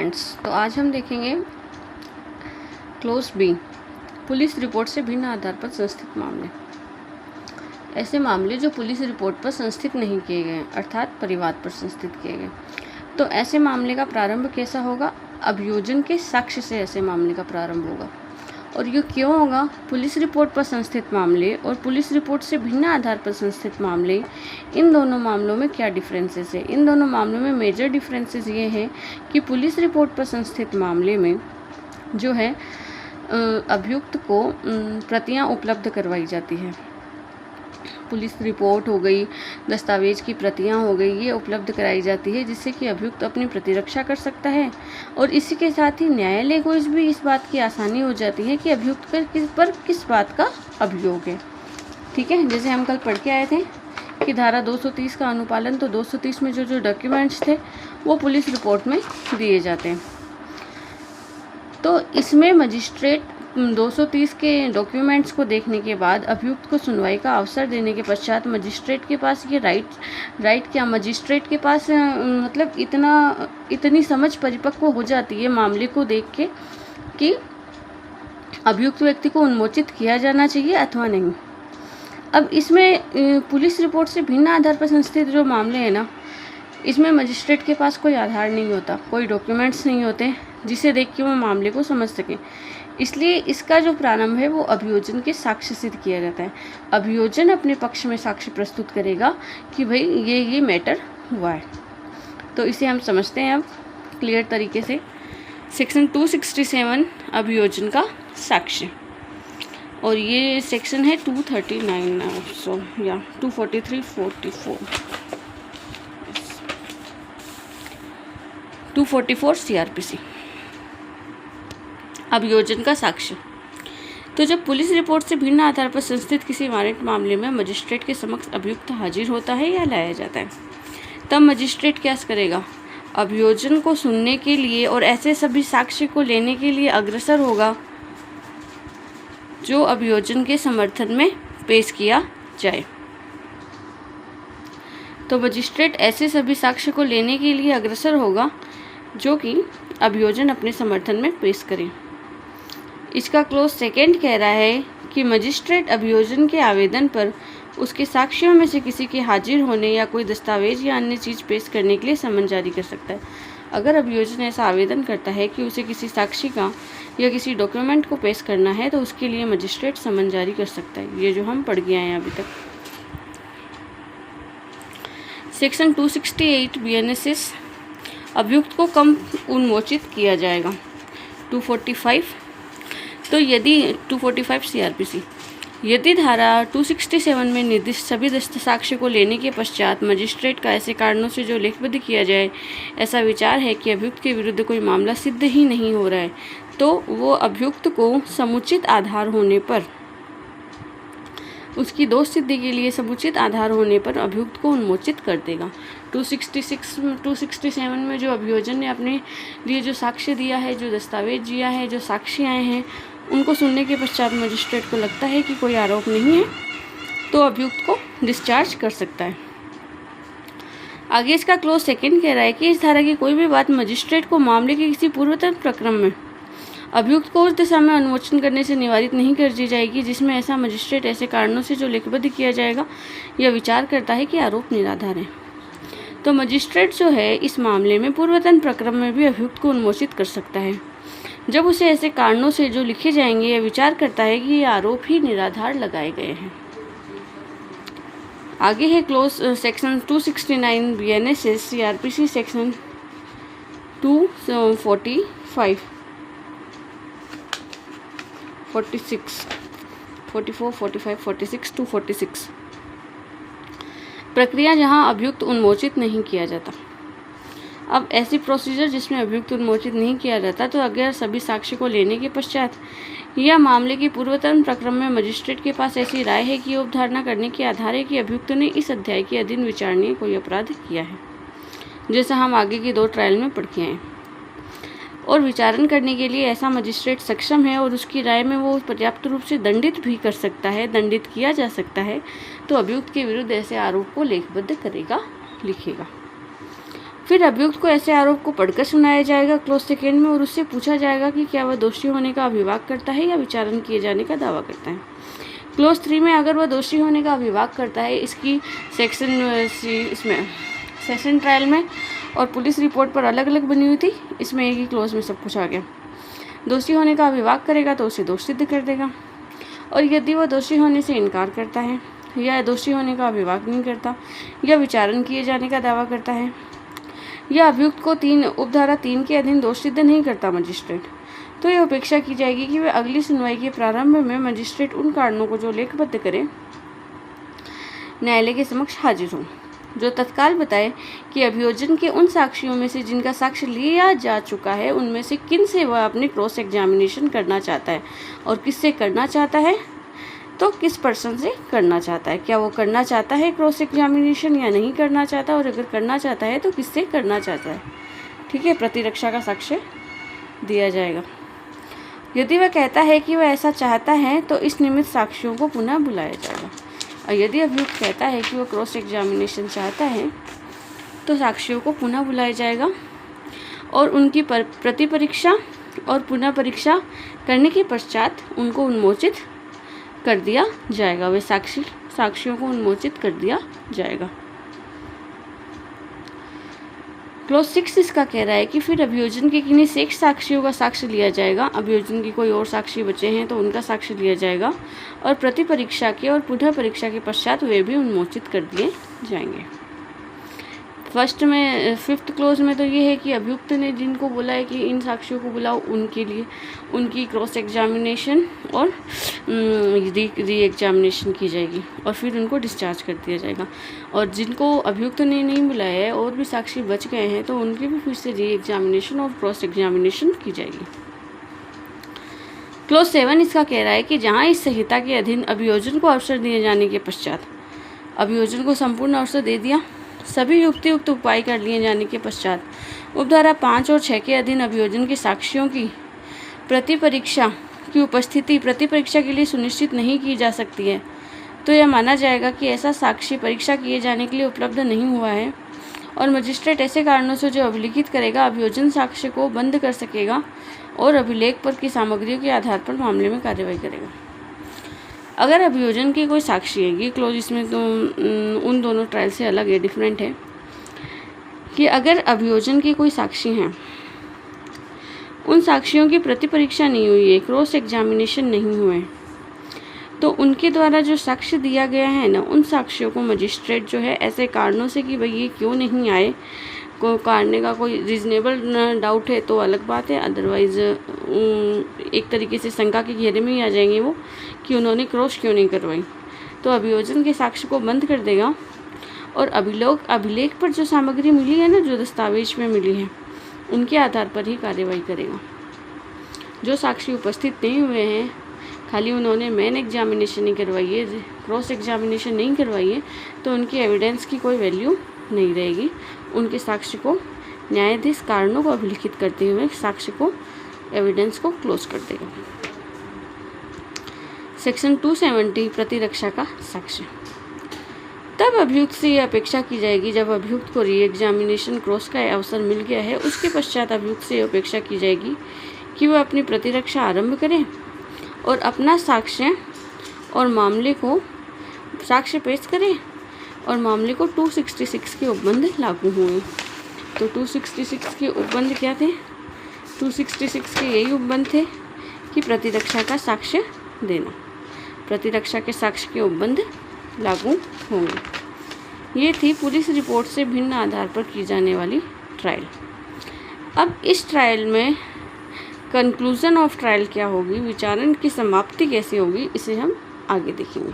Documents. तो आज हम देखेंगे क्लोज बी, पुलिस रिपोर्ट से भिन्न आधार पर संस्थित मामले। ऐसे मामले जो पुलिस रिपोर्ट पर संस्थित नहीं किए गए, अर्थात परिवाद पर संस्थित किए गए। तो ऐसे मामले का प्रारंभ कैसा होगा? अभियोजन के साक्ष्य से ऐसे मामले का प्रारंभ होगा। और ये क्यों होगा? पुलिस रिपोर्ट पर संस्थित मामले और पुलिस रिपोर्ट से भिन्न आधार पर संस्थित मामले, इन दोनों मामलों में क्या डिफरेंसेस है? इन दोनों मामलों में मेजर डिफरेंसेस ये हैं कि पुलिस रिपोर्ट पर संस्थित मामले में जो है अभियुक्त को प्रतियां उपलब्ध करवाई जाती है। पुलिस रिपोर्ट हो गई, दस्तावेज की प्रतियां हो गई, ये उपलब्ध कराई जाती है जिससे कि अभियुक्त अपनी प्रतिरक्षा कर सकता है। और इसी के साथ ही न्यायालय को इस बात की आसानी हो जाती है कि अभियुक्त पर किस बात का अभियोग है। ठीक है, जैसे हम कल पढ़ के आए थे कि धारा 230 का अनुपालन, तो 230 में जो डॉक्यूमेंट्स थे वो पुलिस रिपोर्ट में दिए जाते हैं। तो इसमें मजिस्ट्रेट 230 के डॉक्यूमेंट्स को देखने के बाद अभियुक्त को सुनवाई का अवसर देने के पश्चात मजिस्ट्रेट के पास ये राइट क्या मजिस्ट्रेट के पास मतलब इतनी समझ परिपक्व हो जाती है मामले को देख के कि अभियुक्त व्यक्ति को उन्मोचित किया जाना चाहिए अथवा नहीं। अब इसमें पुलिस रिपोर्ट से भिन्न आधार पर संस्थित जो मामले हैं ना, इसमें मजिस्ट्रेट के पास कोई आधार नहीं होता, कोई डॉक्यूमेंट्स नहीं होते जिसे देख के वो मामले को समझ सके। इसलिए इसका जो प्रारंभ है वो अभियोजन के साक्ष्य से किया जाता है। अभियोजन अपने पक्ष में साक्ष्य प्रस्तुत करेगा कि भाई ये मैटर हुआ है। तो इसे हम समझते हैं अब क्लियर तरीके से। सेक्शन 267 अभियोजन का साक्ष्य, और ये सेक्शन है 239 या 244 CRPC। अभियोजन का साक्ष्य, तो जब पुलिस रिपोर्ट से भिन्न आधार पर संस्थित किसी वारंट मामले में मजिस्ट्रेट के समक्ष अभियुक्त हाजिर होता है या लाया जाता है, तब मजिस्ट्रेट क्या करेगा? अभियोजन को सुनने के लिए और ऐसे सभी साक्ष्य को लेने के लिए अग्रसर होगा जो अभियोजन के समर्थन में पेश किया जाए। तो मजिस्ट्रेट ऐसे सभी साक्ष्य को लेने के लिए अग्रसर होगा जो कि अभियोजन अपने समर्थन में पेश करे। इसका क्लोज सेकंड कह रहा है कि मजिस्ट्रेट अभियोजन के आवेदन पर उसके साक्ष्यों में से किसी के हाजिर होने या कोई दस्तावेज या अन्य चीज़ पेश करने के लिए समन जारी कर सकता है। अगर अभियोजन ऐसा आवेदन करता है कि उसे किसी साक्षी का या किसी डॉक्यूमेंट को पेश करना है तो उसके लिए मजिस्ट्रेट समन जारी कर सकता है। ये जो हम पढ़ के आए हैं अभी तक। सेक्शन 268 BNSS, अभियुक्त को कब उन्मोचित किया जाएगा? 245 CRPC, यदि धारा 267 में निर्दिष्ट सभी साक्ष्य को लेने के पश्चात मजिस्ट्रेट का ऐसे कारणों से जो लेखबद्ध किया जाए ऐसा विचार है कि अभियुक्त के विरुद्ध कोई मामला सिद्ध ही नहीं हो रहा है, तो वो अभियुक्त को समुचित आधार होने पर, उसकी दोष सिद्धि के लिए समुचित आधार होने पर अभियुक्त को उन्मोचित कर देगा। 267 में जो अभियोजन ने अपने लिए जो साक्ष्य दिया है, जो दस्तावेज दिया है, जो साक्षी आए हैं, उनको सुनने के पश्चात मजिस्ट्रेट को लगता है कि कोई आरोप नहीं है तो अभियुक्त को डिस्चार्ज कर सकता है। आगे इसका क्लोज सेकंड कह रहा है कि इस धारा की कोई भी बात मजिस्ट्रेट को मामले के किसी पूर्वतन प्रक्रम में अभियुक्त को उस दिशा में अनुमोचन करने से निवारित नहीं कर दी जाएगी जिसमें ऐसा मजिस्ट्रेट ऐसे कारणों से जो लिखबद्ध किया जाएगा यह विचार करता है कि आरोप निराधार है। तो मजिस्ट्रेट जो है इस मामले में पूर्वतन प्रक्रम में भी अभियुक्त को उन्मोचित कर सकता है जब उसे ऐसे कारणों से जो लिखे जाएंगे यह विचार करता है कि ये आरोप ही निराधार लगाए गए हैं। आगे है close section 269 BNSS CRPC, section 245 246 प्रक्रिया जहां अभियुक्त उन्मोचित नहीं किया जाता। अब ऐसी प्रोसीजर जिसमें अभियुक्त उन्मोचित नहीं किया जाता, तो अगर सभी साक्ष्य को लेने के पश्चात या मामले की पूर्वतन प्रक्रम में मजिस्ट्रेट के पास ऐसी राय है कि उपधारणा करने के आधार है कि अभियुक्त ने इस अध्याय के अधीन विचारणीय कोई अपराध किया है, जैसा हम आगे की 2 ट्रायल में पढ़ के आए, और विचारण करने के लिए ऐसा मजिस्ट्रेट सक्षम है और उसकी राय में वो पर्याप्त रूप से दंडित भी कर सकता है, दंडित किया जा सकता है, तो अभियुक्त के विरुद्ध ऐसे आरोप को लेखबद्ध करेगा, लिखेगा। फिर अभियुक्त को ऐसे आरोप को पढ़कर सुनाया जाएगा क्लोज सेकेंड में और उससे पूछा जाएगा कि क्या वह दोषी होने का अभिवाद करता है या विचारण किए जाने का दावा करता है। क्लोज 3 में अगर वह दोषी होने का अभिवाद करता है, इसकी इसमें सेशन ट्रायल में और पुलिस रिपोर्ट पर अलग अलग बनी हुई थी, इसमें एक ही क्लोज में सब कुछ आ गया। दोषी होने का अभिवाद करेगा तो उसे दोष सिद्ध कर देगा, और यदि वह दोषी होने से इनकार करता है या दोषी होने का अभिवाद नहीं करता या विचारण किए जाने का दावा करता है या अभियुक्त को उपधारा 3 के अधीन दोष सिद्ध नहीं करता मजिस्ट्रेट, तो यह अपेक्षा की जाएगी कि वह अगली सुनवाई के प्रारंभ में मजिस्ट्रेट उन कारणों को जो लेखबद्ध करे न्यायालय के समक्ष हाजिर हो, जो तत्काल बताए कि अभियोजन के उन साक्षियों में से जिनका साक्ष्य लिया जा चुका है उनमें से किन से वह अपनी क्रॉस एग्जामिनेशन करना चाहता है और किससे करना चाहता है, तो किस पर्सन से करना चाहता है, क्या वो करना चाहता है क्रॉस एग्जामिनेशन या नहीं करना चाहता, और अगर करना चाहता है तो किससे करना चाहता है। ठीक है, प्रतिरक्षा का साक्ष्य दिया जाएगा। यदि वह कहता है कि वह ऐसा चाहता है तो इस निमित्त साक्षियों को पुनः बुलाया जाएगा, और यदि अभियुक्त कहता है कि वह क्रॉस एग्जामिनेशन चाहता है तो साक्षियों को पुनः बुलाया जाएगा और उनकी प्रतिपरीक्षा और पुनः परीक्षा करने के पश्चात उनको उन्मोचित कर दिया जाएगा। वे साक्षियों को उन्मोचित कर दिया जाएगा। क्लोज 6 इसका कह रहा है कि फिर अभियोजन के किन्हीं शेष साक्षियों का साक्ष्य लिया जाएगा। अभियोजन की कोई और साक्षी बचे हैं तो उनका साक्ष्य लिया जाएगा और प्रतिपरीक्षा के और पुनः परीक्षा के पश्चात वे भी उन्मोचित कर दिए जाएंगे। फर्स्ट में 5th क्लोज में तो ये है कि अभियुक्त ने जिनको बोला है कि इन साक्षियों को बुलाओ, उनके लिए उनकी क्रॉस एग्जामिनेशन और री एग्जामिनेशन की जाएगी और फिर उनको डिस्चार्ज कर दिया जाएगा। और जिनको अभियुक्त ने नहीं बुलाया है और भी साक्षी बच गए हैं तो उनकी भी फिर से री एग्जामिनेशन और क्रॉस एग्जामिनेशन की जाएगी। क्लोज 7 इसका कह रहा है कि जहाँ इस संहिता के अधीन अभियोजन को अवसर दिए जाने के पश्चात अभियोजन को संपूर्ण अवसर दे दिया, सभी युक्तियुक्त उपाय कर लिए जाने के पश्चात उपधारा 5 और 6 के अधीन अभियोजन के साक्षियों की प्रतिपरीक्षा की उपस्थिति प्रतिपरीक्षा के लिए सुनिश्चित नहीं की जा सकती है, तो यह माना जाएगा कि ऐसा साक्षी परीक्षा किए जाने के लिए उपलब्ध नहीं हुआ है और मजिस्ट्रेट ऐसे कारणों से जो अभिलिखित करेगा अभियोजन साक्ष्य को बंद कर सकेगा और अभिलेख पर की सामग्रियों के आधार पर मामले में कार्यवाही करेगा। अगर अभियोजन की कोई साक्षी है, ये क्लोज इसमें तो उन दोनों ट्रायल से अलग है, डिफरेंट है, कि अगर अभियोजन की कोई साक्षी हैं, उन साक्षियों की प्रतिपरीक्षा नहीं हुई है, क्रॉस एग्जामिनेशन नहीं हुए, तो उनके द्वारा जो साक्ष्य दिया गया है ना, उन साक्ष्यों को मजिस्ट्रेट जो है ऐसे कारणों से कि भाई ये क्यों नहीं आए, को काटने का कोई रीजनेबल डाउट है तो अलग बात है, अदरवाइज़ एक तरीके से शंका के घेरे में ही आ जाएंगे वो कि उन्होंने क्रॉस क्यों नहीं करवाई, तो अभियोजन के साक्ष्य को बंद कर देगा और अभिलेख पर जो सामग्री मिली है ना, जो दस्तावेज में मिली है, उनके आधार पर ही कार्यवाही करेगा। जो साक्षी उपस्थित नहीं हुए हैं, खाली उन्होंने मेन एग्जामिनेशन नहीं करवाई है, क्रॉस एग्जामिनेशन नहीं करवाई है, तो उनकी एविडेंस की कोई वैल्यू नहीं रहेगी। उनके साक्ष्य को न्यायाधीश कारणों को अभिलिखित करते हुए साक्ष्य को एविडेंस को क्लोज कर देगा। सेक्शन 270 प्रतिरक्षा का साक्ष्य। तब अभियुक्त से यह अपेक्षा की जाएगी, जब अभियुक्त को री एग्जामिनेशन क्रॉस का अवसर मिल गया है, उसके पश्चात अभियुक्त से यह अपेक्षा की जाएगी कि वह अपनी प्रतिरक्षा आरंभ करे और अपना साक्ष्य और मामले को साक्ष्य पेश करे और मामले को 266 के उपबंध लागू हुए। तो 266 के उपबंध क्या थे? 266 के यही उपबंध थे कि प्रतिरक्षा का साक्ष्य देना, प्रतिरक्षा के साक्ष्य के उपबंध लागू होंगे। ये थी पुलिस रिपोर्ट से भिन्न आधार पर की जाने वाली ट्रायल। अब इस ट्रायल में कंक्लूजन ऑफ ट्रायल क्या होगी, विचारण की समाप्ति कैसे होगी, इसे हम आगे देखेंगे।